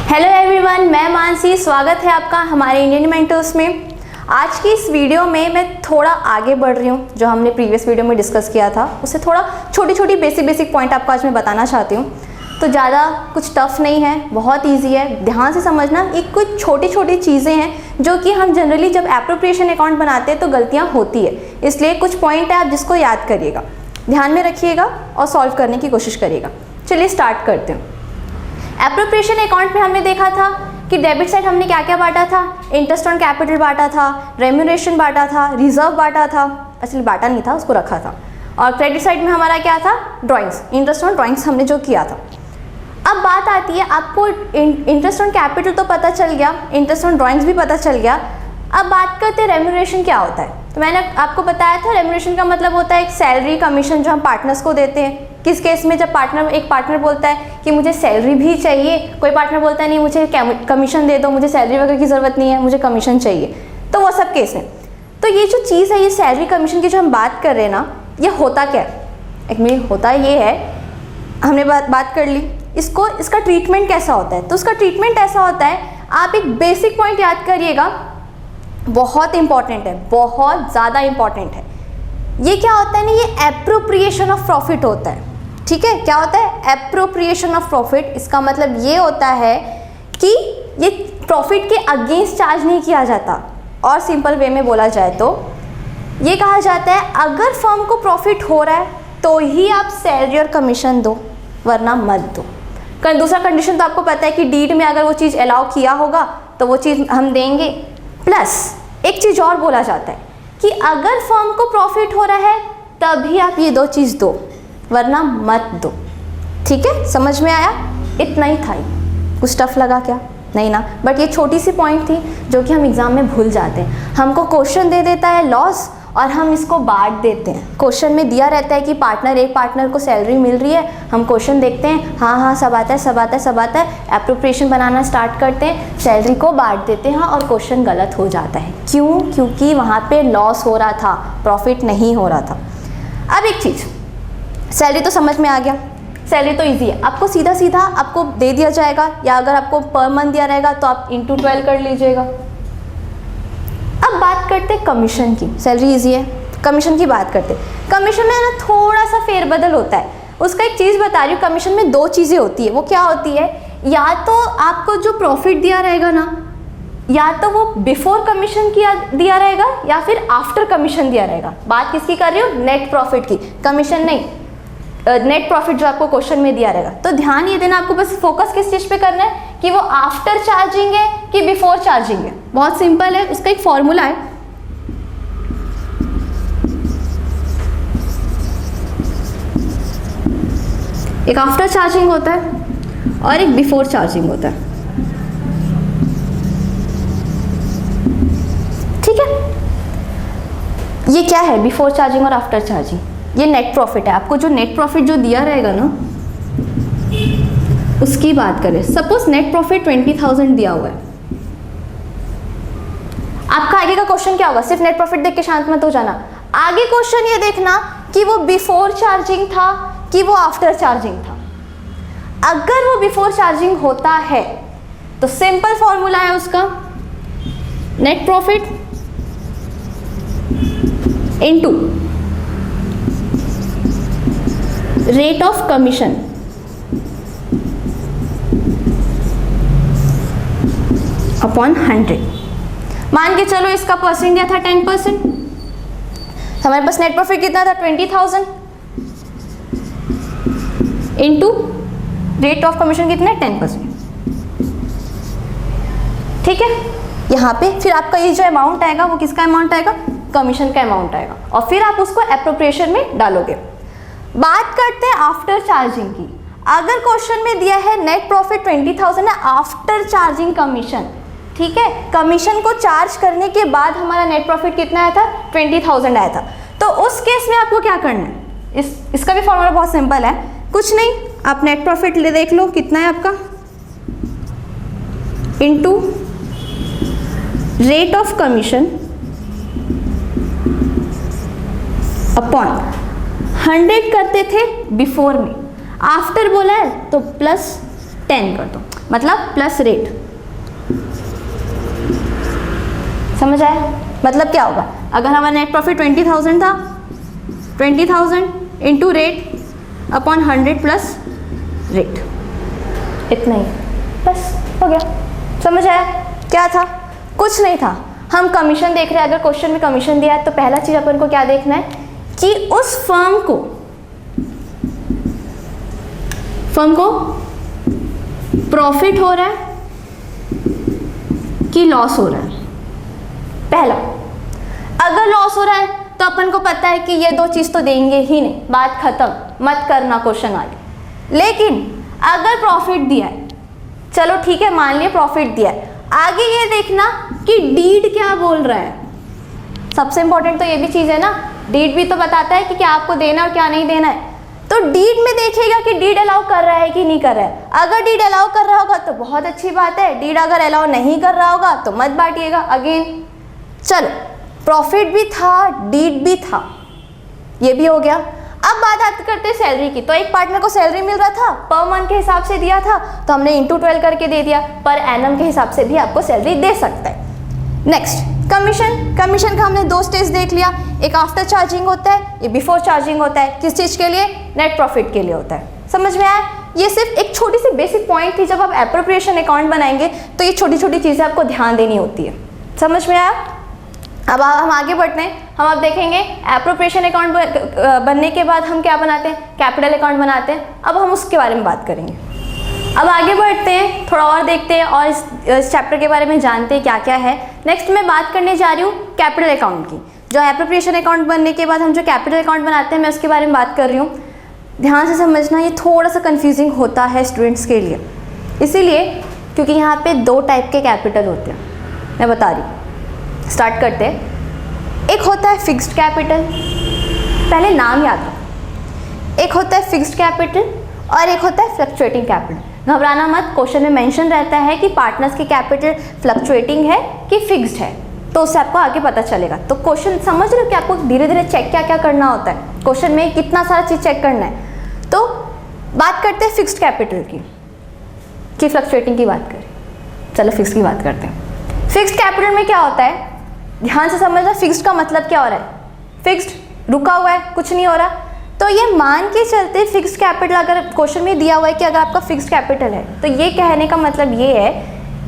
Hello everyone, मैं मानसी। स्वागत है आपका हमारे इंडियन मेंटर्स में। आज की इस वीडियो में मैं थोड़ा आगे बढ़ रही हूँ। जो हमने प्रीवियस वीडियो में डिस्कस किया था उससे थोड़ा छोटी छोटी बेसिक पॉइंट आपको आज मैं बताना चाहती हूँ। तो ज़्यादा कुछ टफ नहीं है, बहुत ईजी है। ध्यान से समझना, ये कुछ छोटी छोटी चीज़ें हैं जो कि हम जनरली जब एप्रोप्रिएशन अकाउंट बनाते हैं तो गलतियाँ होती है। इसलिए कुछ पॉइंट है, आप जिसको याद करिएगा, ध्यान में रखिएगा और सॉल्व करने की कोशिश करिएगा। चलिए स्टार्ट करते हैं। एप्रोप्रिएशन अकाउंट में हमने देखा था कि डेबिट साइड हमने क्या क्या बांटा था। इंटरेस्ट ऑन कैपिटल बांटा था, रेम्यूनरेशन बांटा था, रिजर्व बांटा था, एक्चुअली बांटा नहीं था, उसको रखा था। और क्रेडिट साइड में हमारा क्या था, ड्राइंग्स, इंटरेस्ट ऑन ड्राइंग्स हमने जो किया था। अब बात आती है, आपको इंटरेस्ट ऑन कैपिटल तो पता चल गया, इंटरेस्ट ऑन ड्राइंग्स भी पता चल गया। अब बात करते हैं रेम्यूनरेशन क्या होता है। तो मैंने आपको बताया था रेम्यूनरेशन का मतलब होता है एक सैलरी कमीशन जो हम पार्टनर्स को देते हैं। किस केस में, जब एक पार्टनर बोलता है कि मुझे सैलरी भी चाहिए, कोई पार्टनर बोलता है नहीं मुझे कमीशन दे दो, मुझे सैलरी वगैरह की ज़रूरत नहीं है, मुझे कमीशन चाहिए, तो वो सब केस है। तो ये जो चीज़ है, ये सैलरी कमीशन की जो हम बात कर रहे हैं ना, ये होता क्या है, एक मिनट, होता ये है, हमने बात कर ली इसका ट्रीटमेंट कैसा होता है। तो उसका ट्रीटमेंट ऐसा होता है, आप एक बेसिक पॉइंट याद करिएगा, बहुत इंपॉर्टेंट है, बहुत ज़्यादा इंपॉर्टेंट है। ये क्या होता है ना, ये एप्रोप्रिएशन ऑफ प्रॉफिट होता है। ठीक है, क्या होता है, एप्रोप्रिएशन ऑफ प्रॉफिट। इसका मतलब ये होता है कि ये प्रॉफिट के अगेंस्ट चार्ज नहीं किया जाता। और सिंपल वे में बोला जाए तो ये कहा जाता है, अगर फर्म को प्रॉफिट हो रहा है तो ही आप सैलरी और कमीशन दो, वरना मत दो। दूसरा कंडीशन तो आपको पता है कि डीड में अगर वो चीज़ अलाउ किया होगा तो वो चीज़ हम देंगे। प्लस एक चीज़ और बोला जाता है कि अगर फर्म को प्रॉफिट हो रहा है तभी आप ये दो चीज़ दो, वरना मत दो। ठीक है, समझ में आया? इतना ही था। कुछ टफ लगा क्या? नहीं ना, बट ये छोटी सी पॉइंट थी जो कि हम एग्ज़ाम में भूल जाते हैं। हमको क्वेश्चन दे देता है लॉस और हम इसको बांट देते हैं। क्वेश्चन में दिया रहता है कि एक पार्टनर को सैलरी मिल रही है, हम क्वेश्चन देखते हैं, हाँ सब आता है, एप्रोप्रिएशन बनाना स्टार्ट करते हैं, सैलरी को बांट देते हैं और क्वेश्चन गलत हो जाता है। क्यों? क्योंकि वहाँ पे लॉस हो रहा था, प्रॉफिट नहीं हो रहा था। अब एक चीज़, सैलरी तो समझ में आ गया, सैलरी तो इजी है, आपको सीधा आपको दे दिया जाएगा, या अगर आपको पर मंथ दिया रहेगा तो आप इंटू 12 कर लीजिएगा। अब बात करते हैं कमीशन की। सैलरी इजी है, कमीशन की बात करते हैं। कमीशन में ना थोड़ा सा फेरबदल होता है। उसका एक चीज़ बता रही हूँ, कमीशन में दो चीज़ें होती है। वो क्या होती है, या तो आपको जो प्रॉफिट दिया रहेगा ना, या तो वो बिफोर कमीशन दिया रहेगा या फिर आफ्टर कमीशन दिया रहेगा। बात किसकी कर रही हूँ, नेट प्रॉफिट की, कमीशन नहीं, नेट प्रॉफिट जो आपको क्वेश्चन में दिया रहेगा। तो ध्यान ये देना, आपको बस फोकस किस चीज़ पे करना है कि वो आफ्टर चार्जिंग है कि बिफोर चार्जिंग है। बहुत सिंपल है, उसका एक फॉर्मूला है। एक आफ्टर चार्जिंग होता है और एक बिफोर चार्जिंग होता है। ठीक है, ये क्या है, बिफोर चार्जिंग और आफ्टर चार्जिंग, ये नेट प्रॉफिट है। आपको जो नेट प्रॉफिट जो दिया रहेगा ना, उसकी बात करें। सपोज नेट प्रॉफिट 20,000 दिया हुआ है, आपका आगे का क्वेश्चन क्या होगा, सिर्फ नेट प्रॉफिट देख के शांत मत हो जाना। आगे क्वेश्चन ये देखना कि वो बिफोर चार्जिंग था कि वो आफ्टर चार्जिंग था। अगर वो बिफोर चार्जिंग होता है तो सिंपल फॉर्मूला है उसका, net profit into rate of commission upon 100। मान के चलो इसका परसेंट दिया था 10%, हमारे पास नेट प्रॉफिट कितना था 20,000 इनटू रेट ऑफ कमीशन कितना है 10%। ठीक है, यहाँ पे फिर आपका ये जो अमाउंट आएगा वो किसका अमाउंट आएगा, कमीशन का अमाउंट आएगा, और फिर आप उसको एप्रोप्रिएशन में डालोगे। बात करते हैं आफ्टर चार्जिंग की। अगर क्वेश्चन में दिया है नेट प्रॉफिट 20,000 है आफ्टर चार्जिंग कमीशन, ठीक है, कमीशन को चार्ज करने के बाद हमारा नेट प्रॉफिट कितना आया था, 20,000 आया था। तो उस केस में आपको क्या करना है, इसका भी फॉर्मूला बहुत सिंपल है, कुछ नहीं, आप नेट प्रॉफिट ले देख लो कितना है आपका, into rate of commission upon 100 करते थे बिफोर में, आफ्टर बोला है तो +10 कर दो। मतलब प्लस रेट। समझ आया? मतलब क्या होगा, अगर हमारा नेट प्रॉफिट 20,000 था, 20,000 into rate upon 100 plus rate, इतना ही, बस हो गया। समझ आया? क्या था? कुछ नहीं था, हम कमीशन देख रहे हैं। अगर क्वेश्चन में कमीशन दिया है तो पहला चीज अपन को क्या देखना है कि उस फर्म को प्रॉफिट हो रहा है कि लॉस हो रहा है। पहला, अगर लॉस हो रहा है तो अपन को पता है कि ये दो चीज तो देंगे ही नहीं, बात खत्म, मत करना क्वेश्चन आगे। लेकिन अगर प्रॉफिट दिया है, चलो ठीक है, मान लिया प्रॉफिट दिया है, आगे ये देखना कि डीड क्या बोल रहा है। सबसे इंपॉर्टेंट तो ये भी चीज है ना, डीड भी तो बताता है कि क्या आपको देना और क्या नहीं देना है। तो डीड में देखिएगा कि डीड अलाउ कर रहा है कि नहीं कर रहा है। अगर डीड अलाउ कर रहा होगा तो बहुत अच्छी बात है, डीड अगर अलाउ नहीं कर रहा होगा तो मत बांटिएगा। अगेन चलो, प्रॉफिट भी था, डीड भी था, ये भी हो गया। अब बात करते हैं सैलरी की। तो एक पार्टनर को सैलरी मिल रहा था, पर मंथ के हिसाब से दिया था, तो हमने इंटू 12 करके दे दिया। पर एनम के हिसाब से भी आपको सैलरी दे सकता है। Next, commission. कमीशन का हमने दो स्टेज देख लिया, एक आफ्टर चार्जिंग होता है, ये बिफोर चार्जिंग होता है। किस चीज के लिए? नेट प्रॉफिट के लिए होता है। समझ में आया? ये सिर्फ एक छोटी सी बेसिक पॉइंट थी। जब आप एप्रोप्रिएशन अकाउंट बनाएंगे तो ये छोटी छोटी चीजें आपको ध्यान देनी होती है। समझ में आया? अब हम आगे बढ़ते हैं। हम अब देखेंगे एप्रोप्रिएशन अकाउंट बनने के बाद हम क्या बनाते हैं? कैपिटल अकाउंट बनाते हैं। अब हम उसके बारे में बात करेंगे। अब आगे बढ़ते हैं, थोड़ा और देखते हैं और इस चैप्टर के बारे में जानते हैं क्या क्या है। नेक्स्ट मैं बात करने जा रही हूँ कैपिटल अकाउंट की। जो एप्रोप्रिएशन अकाउंट बनने के बाद हम जो कैपिटल अकाउंट बनाते हैं, मैं उसके बारे में बात कर रही हूँ। ध्यान से समझना, ये थोड़ा सा कन्फ्यूजिंग होता है स्टूडेंट्स के लिए, इसीलिए क्योंकि यहाँ पे दो टाइप के कैपिटल होते हैं। मैं बता रही हूँ, स्टार्ट करते हैं। एक होता है फिक्स्ड कैपिटल, पहले नाम याद रखो। एक होता है फिक्स्ड कैपिटल और एक होता है फ्लक्चुएटिंग कैपिटल। घबराना मत, क्वेश्चन में मेंशन रहता है कि पार्टनर्स की कैपिटल फ्लक्चुएटिंग है कि फिक्स्ड है, तो उससे आपको आगे पता चलेगा। तो क्वेश्चन समझ रहे हो कि आपको धीरे धीरे चेक क्या क्या करना होता है, क्वेश्चन में कितना सारा चीज़ चेक करना है। तो बात करते हैं फिक्स्ड कैपिटल की फ्लक्चुएटिंग की बात करें। चलो फिक्स्ड की बात करते हैं। फिक्स्ड कैपिटल में क्या होता है, ध्यान से समझना। फिक्स्ड का मतलब क्या हो रहा है? फिक्स्ड रुका हुआ है, कुछ नहीं हो रहा। तो ये मान के चलते फिक्स्ड कैपिटल, अगर क्वेश्चन में दिया हुआ है कि अगर आपका फिक्स्ड कैपिटल है, तो ये कहने का मतलब ये है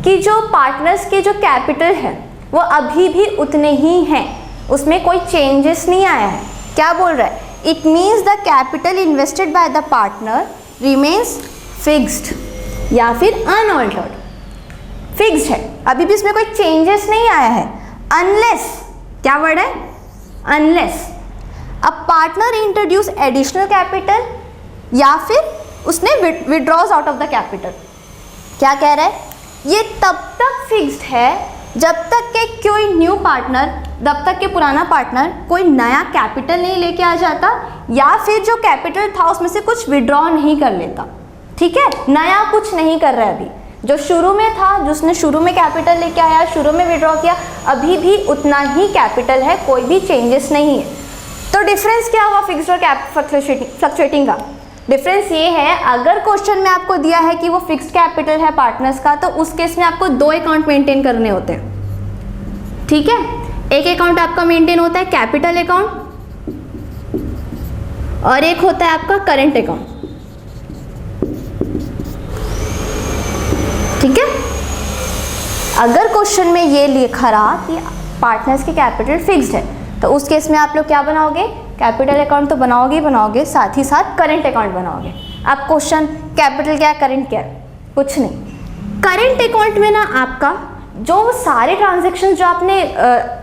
कि जो पार्टनर्स के जो कैपिटल है वो अभी भी उतने ही हैं, उसमें कोई चेंजेस नहीं आया है। क्या बोल रहा है? It means the capital invested by the partner remains fixed या फिर अनऑल्टर्ड। फिक्स्ड है, अभी भी इसमें कोई चेंजेस नहीं आया है। अनलेस, क्या वर्ड है? Unless a partner introduce additional capital या फिर उसने withdraws out of the capital. क्या कह रहा है? ये तब तक फिक्स्ड है जब तक के कोई न्यू पार्टनर, जब तक के पुराना पार्टनर कोई नया कैपिटल नहीं लेके आ जाता या फिर जो कैपिटल था उसमें से कुछ विड्रॉ नहीं कर लेता। ठीक है, नया कुछ नहीं कर रहा है। अभी जो शुरू में था, जिसने शुरू में कैपिटल लेके आया, शुरू में विड्रॉ किया, अभी भी उतना ही कैपिटल है, कोई भी चेंजेस नहीं है। तो डिफरेंस क्या हुआ फिक्स्ड और फ्लक्चुएटिंग का? डिफरेंस ये है, अगर क्वेश्चन में आपको दिया है कि वो फिक्स्ड कैपिटल है पार्टनर्स का, तो उस केस में आपको दो अकाउंट मेंटेन करने होते हैं। ठीक है, एक अकाउंट आपका मेंटेन होता है कैपिटल अकाउंट और एक होता है आपका करंट अकाउंट। ठीक है, अगर क्वेश्चन में ये लिखा रहा कि पार्टनर्स की कैपिटल फिक्स्ड है, तो उस केस में आप लोग क्या बनाओगे? कैपिटल अकाउंट तो बनाओगे ही बनाओगे, साथ ही साथ करंट अकाउंट बनाओगे। अब क्वेश्चन, कैपिटल क्या है, करंट क्या है? कुछ नहीं। करंट अकाउंट में ना आपका जो सारे ट्रांजेक्शन जो आपने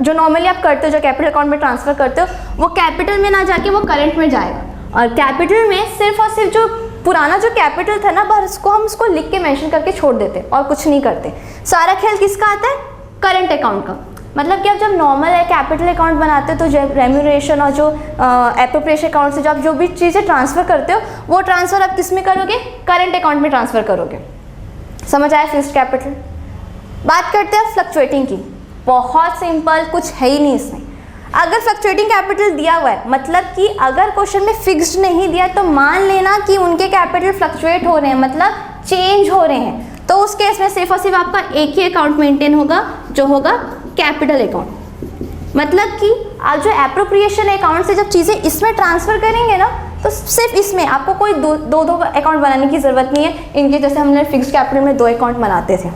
जो नॉर्मली आप करते हो, जो कैपिटल अकाउंट में ट्रांसफर करते हो, वो कैपिटल में ना जाके वो करंट में जाएगा। और कैपिटल में सिर्फ और सिर्फ जो पुराना जो कैपिटल था ना, बस हम उसको लिख के मेंशन करके छोड़ देते और कुछ नहीं करते। सारा खेल किसका आता है? करंट अकाउंट का। मतलब कि आप जब नॉर्मल है कैपिटल अकाउंट बनाते हो तो जो रेम्यूनरेशन और जो एप्रोप्रिएशन अकाउंट से जो आप जो भी चीज़ें ट्रांसफ़र करते हो, वो ट्रांसफ़र आप किस में करोगे? करंट अकाउंट में ट्रांसफ़र करोगे। समझ आया फिक्स्ड कैपिटल? बात करते हैं फ्लक्चुएटिंग की। बहुत सिंपल, कुछ है ही नहीं इसमें। अगर फ्लक्चुएटिंग कैपिटल दिया हुआ है, मतलब कि अगर क्वेश्चन में फिक्स्ड नहीं दिया तो मान लेना कि उनके कैपिटल फ्लक्चुएट हो रहे हैं, मतलब चेंज हो रहे हैं। तो उस केस में सिर्फ और सिर्फ आपका एक ही अकाउंट मेंटेन होगा, जो होगा कैपिटल अकाउंट। मतलब कि आप जो एप्रोप्रिएशन अकाउंट से जब चीज़ें इसमें ट्रांसफ़र करेंगे ना, तो सिर्फ इसमें आपको कोई दो अकाउंट बनाने की ज़रूरत नहीं है। इनके जैसे हमने फिक्स्ड कैपिटल में 2 अकाउंट बनाते थे,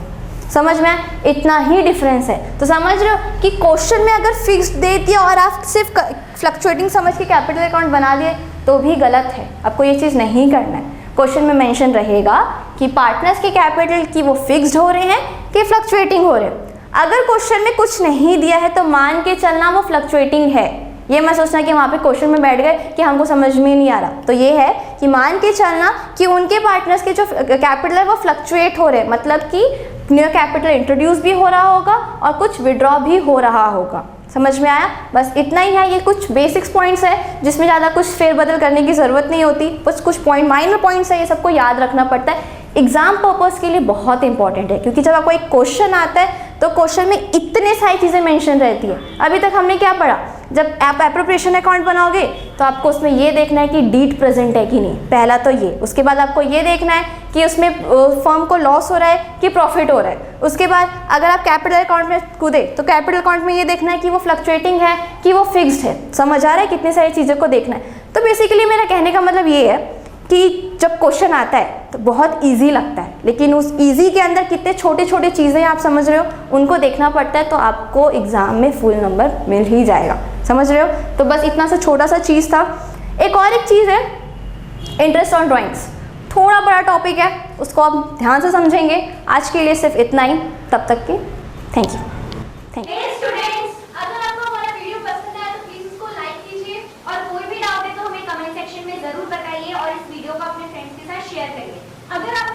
समझ में, इतना ही डिफरेंस है। तो समझ रहे हो कि क्वेश्चन में अगर फिक्स्ड दे दिया और आप सिर्फ फ्लक्चुएटिंग समझ के कैपिटल अकाउंट बना लिए तो भी गलत है। आपको ये चीज़ नहीं करना है। क्वेश्चन में मेंशन रहेगा कि पार्टनर्स के कैपिटल की वो फिक्स्ड हो रहे हैं कि फ्लक्चुएटिंग हो रहे हैं। अगर क्वेश्चन में कुछ नहीं दिया है तो मान के चलना वो फ्लक्चुएटिंग है। ये मैं सोचना कि वहाँ पे क्वेश्चन में बैठ गए कि हमको समझ में नहीं आ रहा, तो ये है कि मान के चलना कि उनके पार्टनर्स के जो कैपिटल है वो फ्लक्चुएट हो रहे हैं, मतलब कि न्यू कैपिटल इंट्रोड्यूस भी हो रहा होगा और कुछ विड्रॉ भी हो रहा होगा। समझ में आया? बस इतना ही है। ये कुछ बेसिक्स पॉइंट्स है जिसमें ज़्यादा कुछ फेरबदल करने की ज़रूरत नहीं होती, बस कुछ पॉइंट माइनर पॉइंट्स है, ये सबको याद रखना पड़ता है। एग्जाम पर्पज़ के लिए बहुत इंपॉर्टेंट है, क्योंकि जब आपको एक क्वेश्चन आता है तो क्वेश्चन में इतने सारी चीज़ें मेंशन रहती है। अभी तक हमने क्या पढ़ा, जब आप एप्रोप्रिएशन अकाउंट बनाओगे तो आपको उसमें ये देखना है कि डीड प्रेजेंट है कि नहीं, पहला तो ये। उसके बाद आपको ये देखना है कि उसमें फर्म को लॉस हो रहा है कि प्रॉफिट हो रहा है। उसके बाद अगर आप कैपिटल अकाउंट में कूदे तो कैपिटल अकाउंट में ये देखना है कि वो फ्लक्चुएटिंग है कि वो फिक्स्ड है। समझ आ रहा है? कितनी सारी चीज़ों को देखना है। तो बेसिकली मेरा कहने का मतलब ये है कि जब क्वेश्चन आता है तो बहुत इजी लगता है, लेकिन उस इजी के अंदर कितने छोटे छोटे चीज़ें आप समझ रहे हो उनको देखना पड़ता है, तो आपको एग्ज़ाम में फुल नंबर मिल ही जाएगा। समझ रहे हो? तो बस इतना सा छोटा सा चीज़ था। एक चीज़ है इंटरेस्ट ऑन ड्राइंग्स, थोड़ा बड़ा टॉपिक है, उसको आप ध्यान से समझेंगे। आज के लिए सिर्फ इतना ही, तब तक के थैंक यू। स्टूडेंट्स, अगर आपको हमारा वीडियो पसंद आया तो प्लीज उसको लाइक कीजिए और कोई भी डाउट है तो हमें कमेंट सेक्शन में जरूर बताइए और इस वीडियो को अपने फ्रेंड्स के साथ शेयर करिए। अगर आप